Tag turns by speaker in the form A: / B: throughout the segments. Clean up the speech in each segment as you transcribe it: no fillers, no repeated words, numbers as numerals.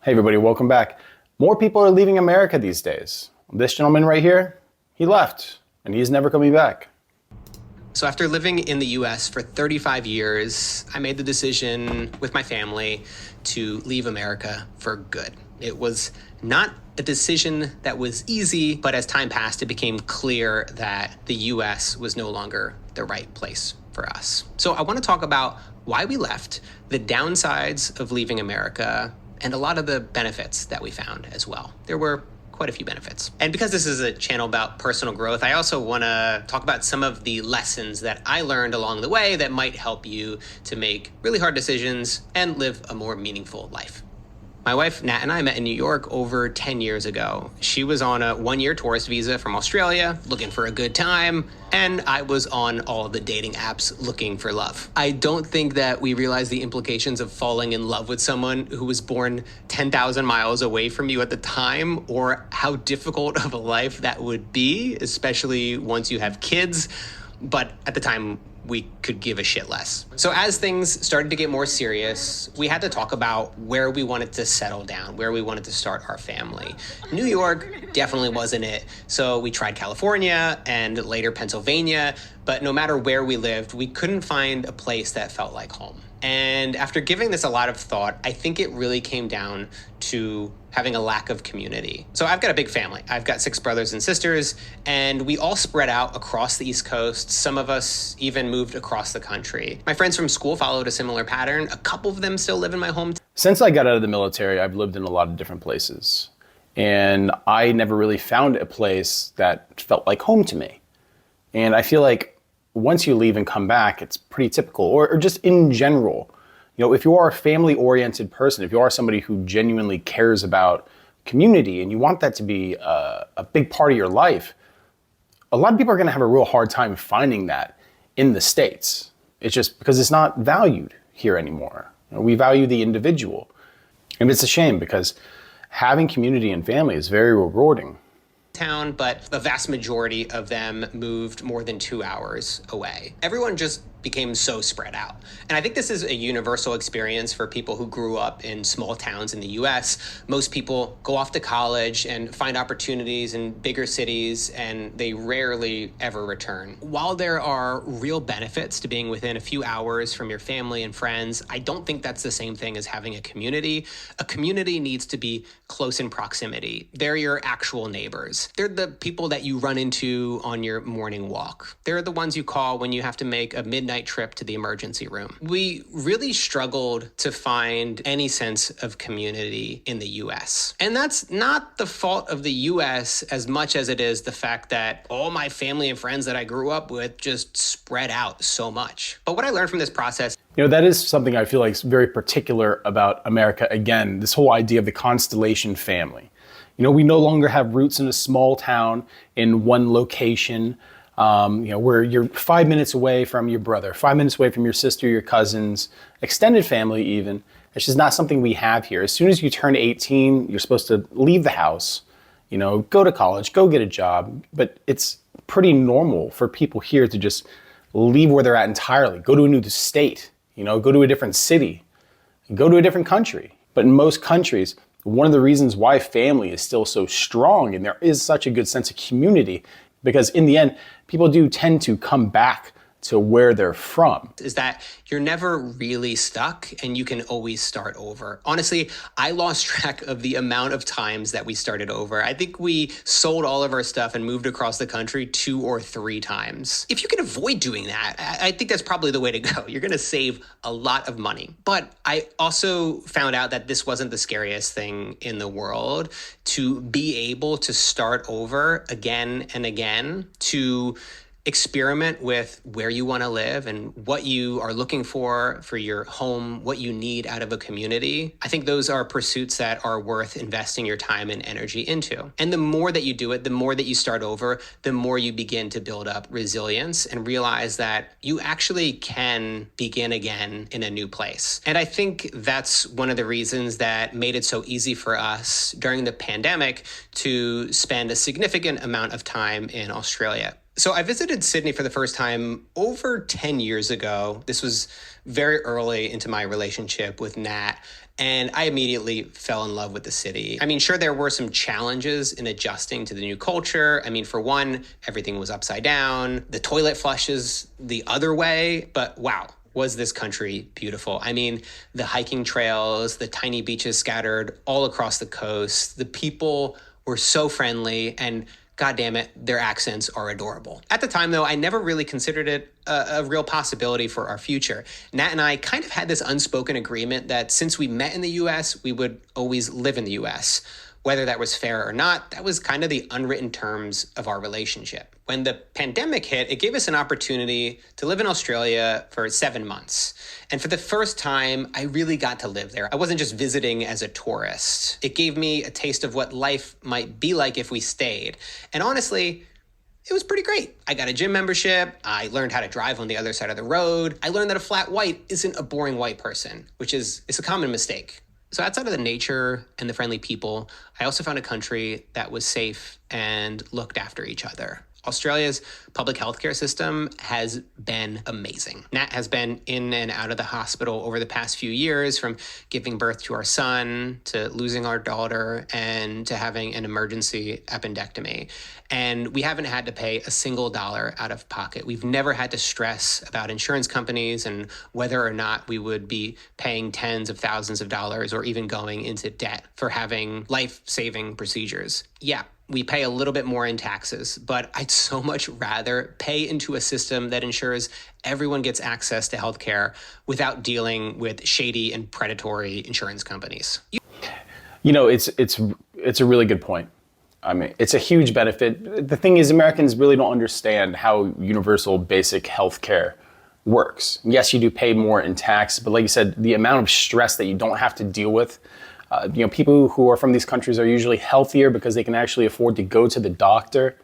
A: Hey everybody, welcome back. More people are leaving America these days. This gentleman right here, he left and he's never coming back.
B: So after living in the US for 35 years, I made the decision with my family to leave America for good. It was not a decision that was easy, but as time passed, it became clear that the US was no longer the right place for us. So I want to talk about why we left, the downsides of leaving America, and a lot of the benefits that we found as well. There were quite a few benefits. And because this is a channel about personal growth, I also want to talk about some of the lessons that I learned along the way that might help you to make really hard decisions and live a more meaningful life. My wife, Nat, and I met in New York over 10 years ago. She was on a one-year tourist visa from Australia, looking for a good time, and I was on all of the dating apps looking for love. I don't think that we realize the implications of falling in love with someone who was born 10,000 miles away from you at the time, or how difficult of a life that would be, especially once you have kids. But at the time, we could give a shit less. So as things started to get more serious, we had to talk about where we wanted to settle down, where we wanted to start our family. New York definitely wasn't it. So we tried California and later Pennsylvania, but no matter where we lived, we couldn't find a place that felt like home. And after giving this a lot of thought, I think it really came down to having a lack of community. So I've got a big family. I've got 6 brothers and sisters, and we all spread out across the East Coast. Some of us even moved across the country. My friends from school followed a similar pattern. A couple of them still live in my hometown.
A: Since I got out of the military, I've lived in a lot of different places. And I never really found a place that felt like home to me. And I feel like once you leave and come back, it's pretty typical, or just in general. You know, if you are a family-oriented person, if you are somebody who genuinely cares about community and you want that to be a big part of your life, a lot of people are going to have a real hard time finding that in the States. It's just because it's not valued here anymore. You know, we value the individual. And it's a shame because having community and family is very rewarding.
B: Town, but the vast majority of them moved more than 2 hours away. Everyone just became so spread out. And I think this is a universal experience for people who grew up in small towns in the US. Most people go off to college and find opportunities in bigger cities, and they rarely ever return. While there are real benefits to being within a few hours from your family and friends, I don't think that's the same thing as having a community. A community needs to be close in proximity. They're your actual neighbors. They're the people that you run into on your morning walk. They're the ones you call when you have to make a midnight trip to the emergency room. We really struggled to find any sense of community in the US. And that's not the fault of the US as much as it is the fact that all my family and friends that I grew up with just spread out so much. But what I learned from this process,
A: You know, that is something I feel like is very particular about America. Again, this whole idea of the constellation family. You know, we no longer have roots in a small town in one location. Where you're 5 minutes away from your brother, 5 minutes away from your sister, your cousins, extended family even. It's just not something we have here. As soon as you turn 18, you're supposed to leave the house, you know, go to college, go get a job. But it's pretty normal for people here to just leave where they're at entirely, go to a new state, you know, go to a different city, go to a different country. But in most countries, one of the reasons why family is still so strong and there is such a good sense of community, because in the end, people do tend to come back to where they're from.
B: Is that you're never really stuck and you can always start over. Honestly, I lost track of the amount of times that we started over. I think we sold all of our stuff and moved across the country 2 or 3 times. If you can avoid doing that, I think that's probably the way to go. You're going to save a lot of money. But I also found out that this wasn't the scariest thing in the world, to be able to start over again and again, to experiment with where you want to live and what you are looking for your home, what you need out of a community. I think those are pursuits that are worth investing your time and energy into. And the more that you do it, the more that you start over, the more you begin to build up resilience and realize that you actually can begin again in a new place. And I think that's one of the reasons that made it so easy for us during the pandemic to spend a significant amount of time in Australia. So I visited Sydney for the first time over 10 years ago. This was very early into my relationship with Nat. And I immediately fell in love with the city. I mean, sure, there were some challenges in adjusting to the new culture. I mean, for one, everything was upside down. The toilet flushes the other way. But wow, was this country beautiful. I mean, the hiking trails, the tiny beaches scattered all across the coast. The people were so friendly, and God damn it, their accents are adorable. At the time, though, I never really considered it a real possibility for our future. Nat and I kind of had this unspoken agreement that since we met in the US, we would always live in the US. Whether that was fair or not, that was kind of the unwritten terms of our relationship. When the pandemic hit, it gave us an opportunity to live in Australia for 7 months. And for the first time, I really got to live there. I wasn't just visiting as a tourist. It gave me a taste of what life might be like if we stayed. And honestly, it was pretty great. I got a gym membership. I learned how to drive on the other side of the road. I learned that a flat white isn't a boring white person, which is a common mistake. So outside of the nature and the friendly people, I also found a country that was safe and looked after each other. Australia's public healthcare system has been amazing. Nat has been in and out of the hospital over the past few years, from giving birth to our son, to losing our daughter, and to having an emergency appendectomy. And we haven't had to pay a single dollar out of pocket. We've never had to stress about insurance companies and whether or not we would be paying tens of thousands of dollars or even going into debt for having life-saving procedures. Yeah, we pay a little bit more in taxes, but I'd so much rather pay into a system that ensures everyone gets access to healthcare without dealing with shady and predatory insurance companies.
A: You know, it's a really good point. I mean, it's a huge benefit. The thing is, Americans really don't understand how universal basic healthcare works. Yes, you do pay more in tax, but like you said, the amount of stress that you don't have to deal with. People who are from these countries are usually healthier because they can actually afford to go to the doctor.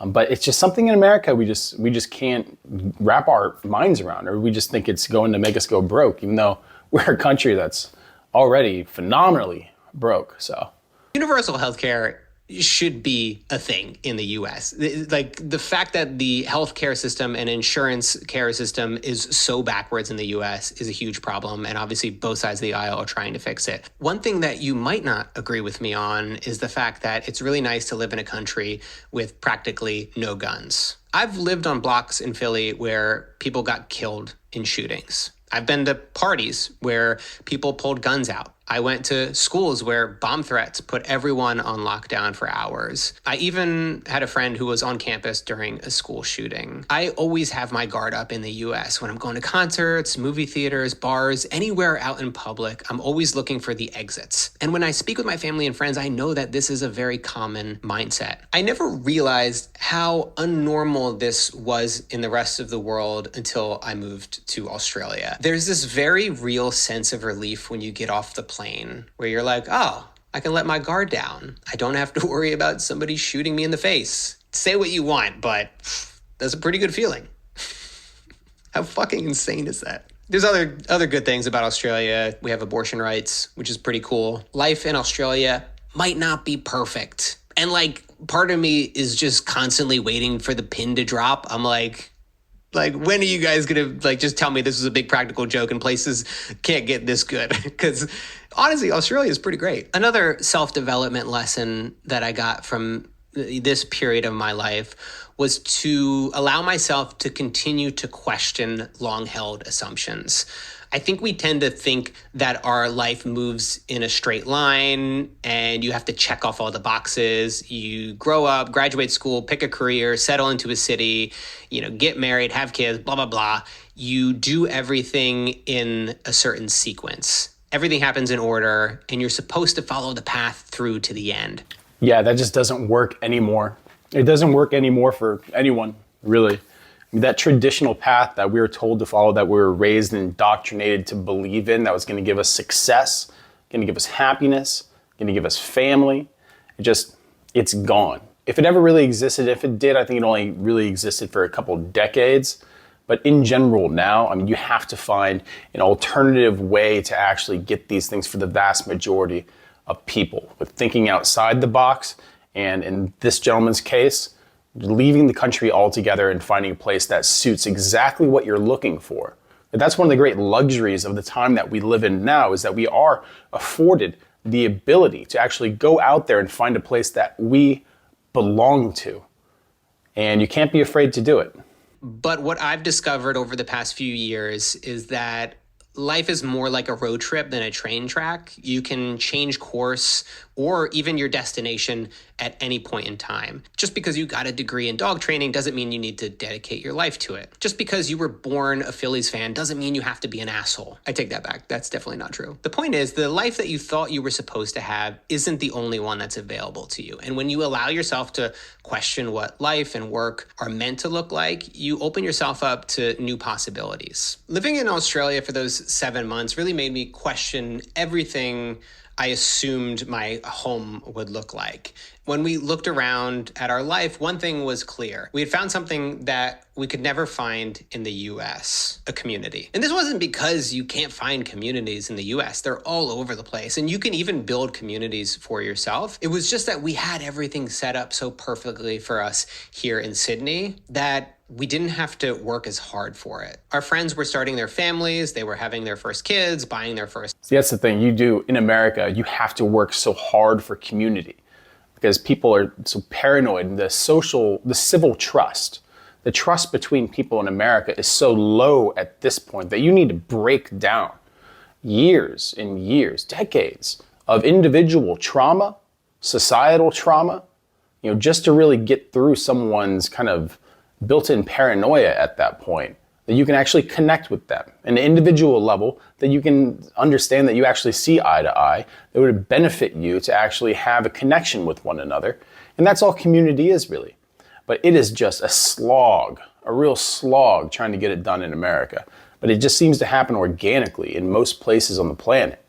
A: But it's just something in America we just can't wrap our minds around, or we just think it's going to make us go broke, even though we're a country that's already phenomenally broke. So
B: universal healthcare should be a thing in the US. Like, the fact that the healthcare system and insurance care system is so backwards in the US is a huge problem. And obviously both sides of the aisle are trying to fix it. One thing that you might not agree with me on is the fact that it's really nice to live in a country with practically no guns. I've lived on blocks in Philly where people got killed in shootings. I've been to parties where people pulled guns out. I went to schools where bomb threats put everyone on lockdown for hours. I even had a friend who was on campus during a school shooting. I always have my guard up in the US when I'm going to concerts, movie theaters, bars, anywhere out in public. I'm always looking for the exits. And when I speak with my family and friends, I know that this is a very common mindset. I never realized how unnormal this was in the rest of the world until I moved to Australia. There's this very real sense of relief when you get off the plane where you're like, oh, I can let my guard down. I don't have to worry about somebody shooting me in the face. Say what you want, but that's a pretty good feeling. How fucking insane is that? There's other good things about Australia. We have abortion rights, which is pretty cool. Life in Australia might not be perfect. And part of me is just constantly waiting for the pin to drop. I'm like, when are you guys going to just tell me this is a big practical joke and places can't get this good? Because honestly, Australia is pretty great. Another self-development lesson that I got from this period of my life was to allow myself to continue to question long-held assumptions. I think we tend to think that our life moves in a straight line and you have to check off all the boxes. You grow up, graduate school, pick a career, settle into a city, get married, have kids, blah, blah, blah. You do everything in a certain sequence. Everything happens in order and you're supposed to follow the path through to the end.
A: Yeah, that just doesn't work anymore. It doesn't work anymore for anyone, really. That traditional path that we were told to follow, that we were raised and indoctrinated to believe in, that was going to give us success, going to give us happiness, going to give us family, it's gone. If it ever really existed, if it did, I think it only really existed for a couple decades. But in general now, you have to find an alternative way to actually get these things for the vast majority of people, with thinking outside the box, and in this gentleman's case, leaving the country altogether and finding a place that suits exactly what you're looking for, That's one of the great luxuries of the time that we live in now, is that we are afforded the ability to actually go out there and find a place that we belong to. And you can't be afraid to do it.
B: But what I've discovered over the past few years is that life is more like a road trip than a train track. You can change course or even your destination at any point in time. Just because you got a degree in dog training doesn't mean you need to dedicate your life to it. Just because you were born a Phillies fan doesn't mean you have to be an asshole. I take that back. That's definitely not true. The point is, the life that you thought you were supposed to have isn't the only one that's available to you. And when you allow yourself to question what life and work are meant to look like, you open yourself up to new possibilities. Living in Australia for those 7 months really made me question everything I assumed my home would look like. When we looked around at our life, one thing was clear. We had found something that we could never find in the US, a community. And this wasn't because you can't find communities in the US. They're all over the place. And you can even build communities for yourself. It was just that we had everything set up so perfectly for us here in Sydney that we didn't have to work as hard for it. Our friends were starting their families, they were having their first kids, buying their first.
A: See, that's the thing. You do in America, you have to work so hard for community because people are so paranoid. The civil trust, the trust between people in America is so low at this point that you need to break down years and years, decades of individual trauma, societal trauma, just to really get through someone's kind of built-in paranoia at that point, that you can actually connect with them an individual level, that you can understand that you actually see eye to eye, that would benefit you to actually have a connection with one another. And that's all community is really. But it is just a slog, a real slog trying to get it done in America. But it just seems to happen organically in most places on the planet.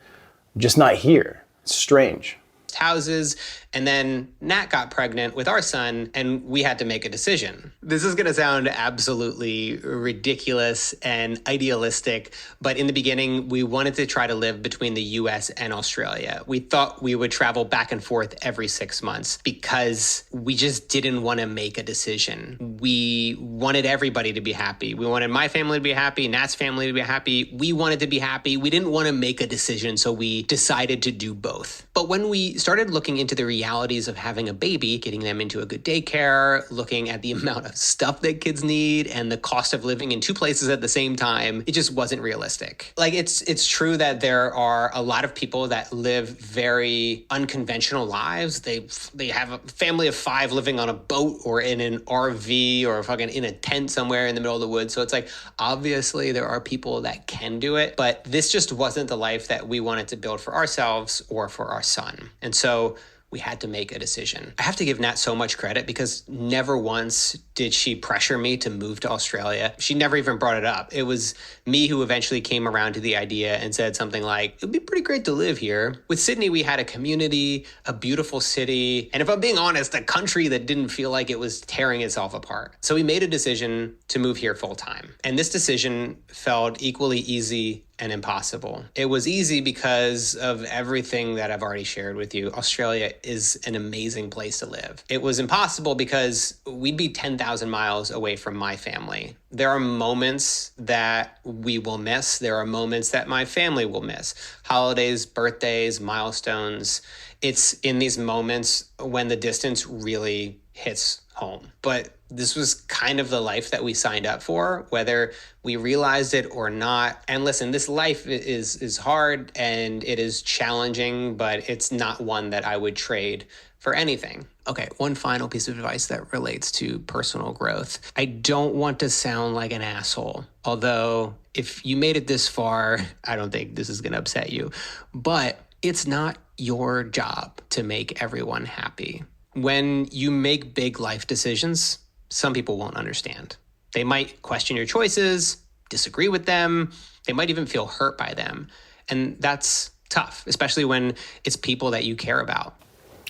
A: Just not here. It's strange.
B: Houses, and then Nat got pregnant with our son, and we had to make a decision. This is going to sound absolutely ridiculous and idealistic, but in the beginning, we wanted to try to live between the US and Australia. We thought we would travel back and forth every 6 months because we just didn't want to make a decision. We wanted everybody to be happy. We wanted my family to be happy, Nat's family to be happy. We wanted to be happy. We didn't want to make a decision, so we decided to do both. But when we started looking into the realities of having a baby, getting them into a good daycare, looking at the amount of stuff that kids need and the cost of living in two places at the same time, it just wasn't realistic. Like it's true that there are a lot of people that live very unconventional lives. They have a family of 5 living on a boat or in an RV or fucking in a tent somewhere in the middle of the woods. So it's like, obviously there are people that can do it, but this just wasn't the life that we wanted to build for ourselves or for our son. And so we had to make a decision. I have to give Nat so much credit because never once did she pressure me to move to Australia. She never even brought it up. It was me who eventually came around to the idea and said something like, it'd be pretty great to live here. With Sydney, we had a community, a beautiful city, and if I'm being honest, a country that didn't feel like it was tearing itself apart. So we made a decision to move here full time. And this decision felt equally easy and impossible. It was easy because of everything that I've already shared with you. Australia is an amazing place to live. It was impossible because we'd be 10,000 miles away from my family. There are moments that we will miss. There are moments that my family will miss. Holidays, birthdays, milestones. It's in these moments when the distance really hits home. But this was kind of the life that we signed up for, whether we realized it or not. And listen, this life is hard and it is challenging, but it's not one that I would trade for anything. Okay, one final piece of advice that relates to personal growth. I don't want to sound like an asshole, although if you made it this far, I don't think this is going to upset you, but it's not your job to make everyone happy. When you make big life decisions, some people won't understand. They might question your choices, disagree with them. They might even feel hurt by them. And that's tough, especially when it's people that you care about.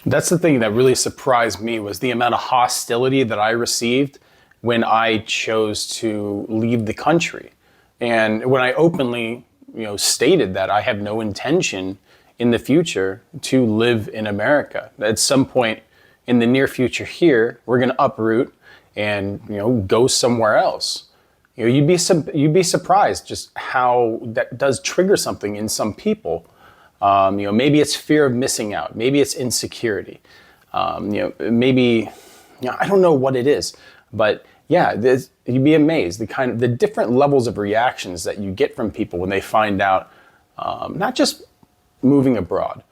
A: That's the thing that really surprised me, was the amount of hostility that I received when I chose to leave the country. And when I openly, stated that I have no intention in the future to live in America. At some point in the near future here, we're going to uproot and go somewhere else. you'd be surprised just how that does trigger something in some people. Maybe it's fear of missing out. Maybe it's insecurity. Maybe, I don't know what it is, but yeah, you'd be amazed the different levels of reactions that you get from people when they find out, not just moving abroad,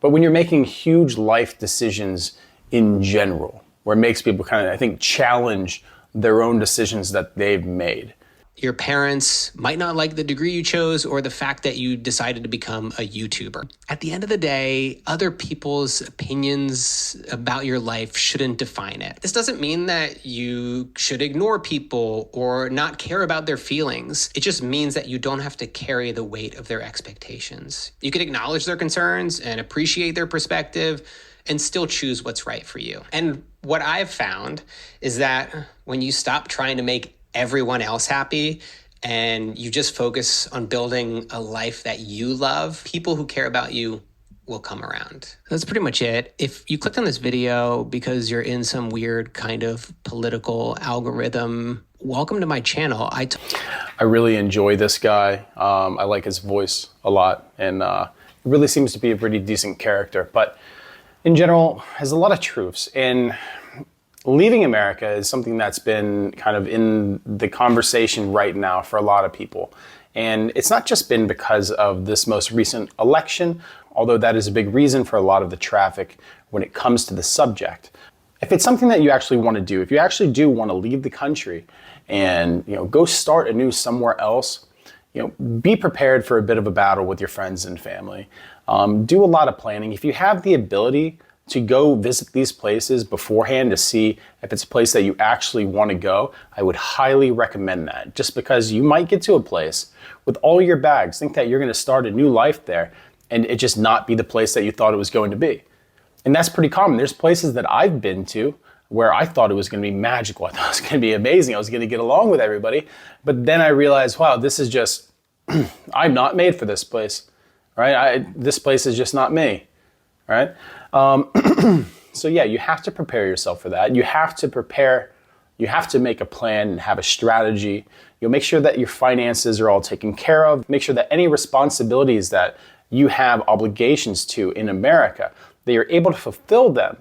A: but when you're making huge life decisions in general, where it makes people kind of, I think, challenge their own decisions that they've made.
B: Your parents might not like the degree you chose or the fact that you decided to become a YouTuber. At the end of the day, other people's opinions about your life shouldn't define it. This doesn't mean that you should ignore people or not care about their feelings. It just means that you don't have to carry the weight of their expectations. You can acknowledge their concerns and appreciate their perspective and still choose what's right for you. And what I've found is that when you stop trying to make everyone else happy and you just focus on building a life that you love, people who care about you will come around. That's pretty much it. If you clicked on this video because you're in some weird kind of political algorithm, welcome to my channel. I
A: really enjoy this guy. I like his voice a lot, and he really seems to be a pretty decent character, but in general has a lot of truths. And leaving America is something that's been kind of in the conversation right now for a lot of people. And it's not just been because of this most recent election, although that is a big reason for a lot of the traffic when it comes to the subject. If it's something that you actually want to do, if you actually do want to leave the country and go start anew somewhere else, be prepared for a bit of a battle with your friends and family. Do a lot of planning. If you have the ability to go visit these places beforehand to see if it's a place that you actually want to go, I would highly recommend that. Just because you might get to a place with all your bags, think that you're going to start a new life there, and it just not be the place that you thought it was going to be. And that's pretty common. There's places that I've been to where I thought it was going to be magical. I thought it was going to be amazing. I was going to get along with everybody. But then I realized, wow, this is just, I'm not made for this place, right? This place is just not me, right? So yeah, you have to prepare yourself for that. You have to make a plan and have a strategy. You'll make sure that your finances are all taken care of. Make sure that any responsibilities that you have obligations to in America, that you're able to fulfill them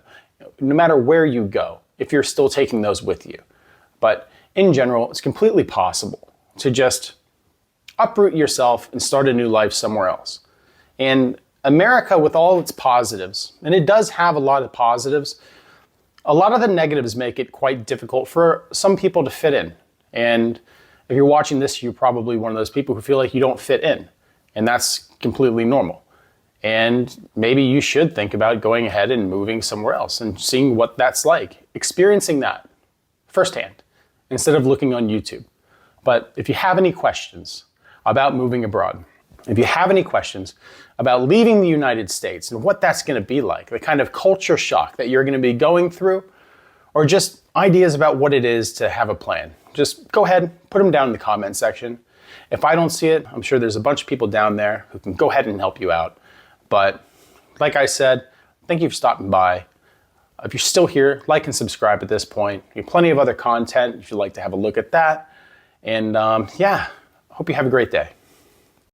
A: no matter where you go, if you're still taking those with you. But in general, it's completely possible to just uproot yourself and start a new life somewhere else. And America, with all its positives, and it does have a lot of positives, a lot of the negatives make it quite difficult for some people to fit in. And if you're watching this, you're probably one of those people who feel like you don't fit in. And that's completely normal. And maybe you should think about going ahead and moving somewhere else and seeing what that's like, experiencing that firsthand, instead of looking on YouTube. But if you have any questions about moving abroad, if you have any questions about leaving the United States and what that's going to be like, the kind of culture shock that you're going to be going through, or just ideas about what it is to have a plan, just go ahead, put them down in the comment section. If I don't see it, I'm sure there's a bunch of people down there who can go ahead and help you out. But like I said, thank you for stopping by. If you're still here, like and subscribe at this point. We have plenty of other content if you'd like to have a look at that. And yeah, hope you have a great day.